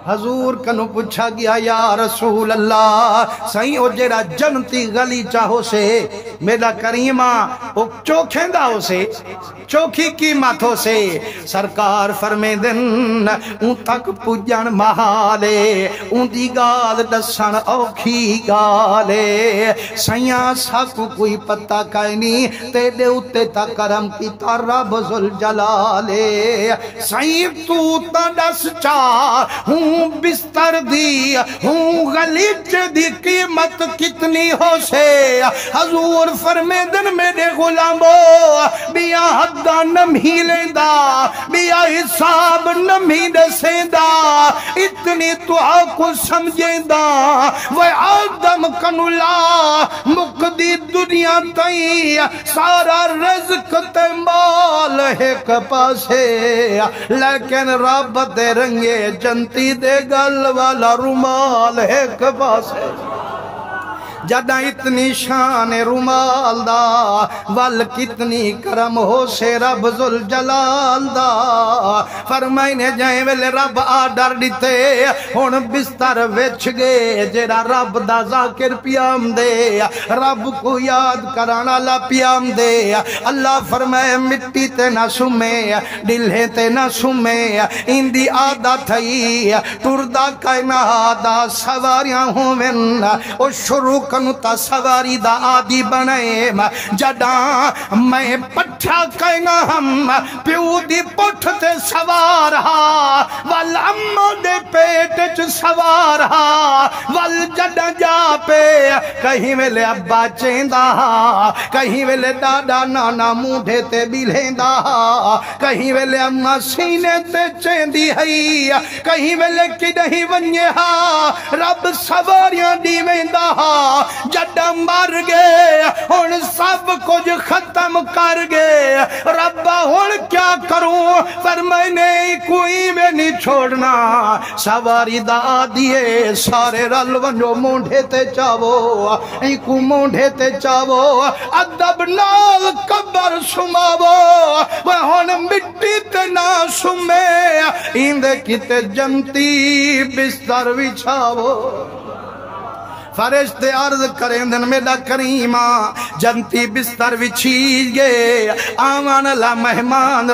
حضور کنو پوچھا گیا یا رسول اللہ سائیں او جیڑا جنتی غلی چاہو سے میرا کریمہ او چوکھیندہ ہو سے چوکھی قیمت ہو سے سرکار فرمے دن اون تک پجن محالے اون دی گال دسن اوکھی گالے سائیاں ساکو کوئی پتہ کائنی تے دے اتے تا کرم کی تا رب ذوالجلالے سائیں تو تا دس چاہ ہوں بستر دی ہوں غلیچ دی قیمت کتنی ہو سے حضور فرمے دن میرے غلامو بیا حدہ نمی لیندہ بیا حساب نمی دسیندہ اتنی تو آکو سمجھیندہ وہ آدم کنولا مقدی دنیا تئی سارا رزق تے مال ایک پاسے لیکن رب دے رنگے جنتی دے گل والا رومال ایک پاسے جدہ اتنی شان رومال دا وال کتنی کرم ہو سے رب ذوالجلال دا فرمائنے جائیں ویلے رب آڈر دیتے ہون بستر ویچ گے جیڑا رب دا ذاکر پیام دے رب کو یاد کرانا لا پیام دے اللہ فرمائے مٹی تے نہ سمے دلہے تے نہ سمے اندی آدھا تھئی ٹردہ کائنہ آدھا سواریاں ہوں من او شروع کنو تا سواری دا آدھی بنائے جداں میں پٹھا کہنا ہم پیو دی پٹھ تے سوار ہا والام دے پیٹ چ سوار ہا وال جداں جا پہ کہیں ویلے ابا چیندہ ہا کہیں ویلے دادا نانا موڈے تے بیلھیندہ ہا کہیں ویلے اممہ سینے تے چیندی ہئی کہیں ویلے کی نہیں ونیے ہا رب سواریاں دیویندہ ہا جڈا مر گئے ہون سب کچھ ختم کر گئے ربا ہون کیا کروں فرمائنے کوئی میں نہیں چھوڑنا سواری دا دیئے سارے رل ونجو مونڈے تے چاہو ایکو مونڈے تے چاہو ادب نال قبر سماو وہ ہون مٹی تے نہ سمے ایندے کتے جنتی بستر وچھاو فرشتے عرض کریں دن میرا کریمہ جنتی بستر وچھی گے آمان اللہ مہمان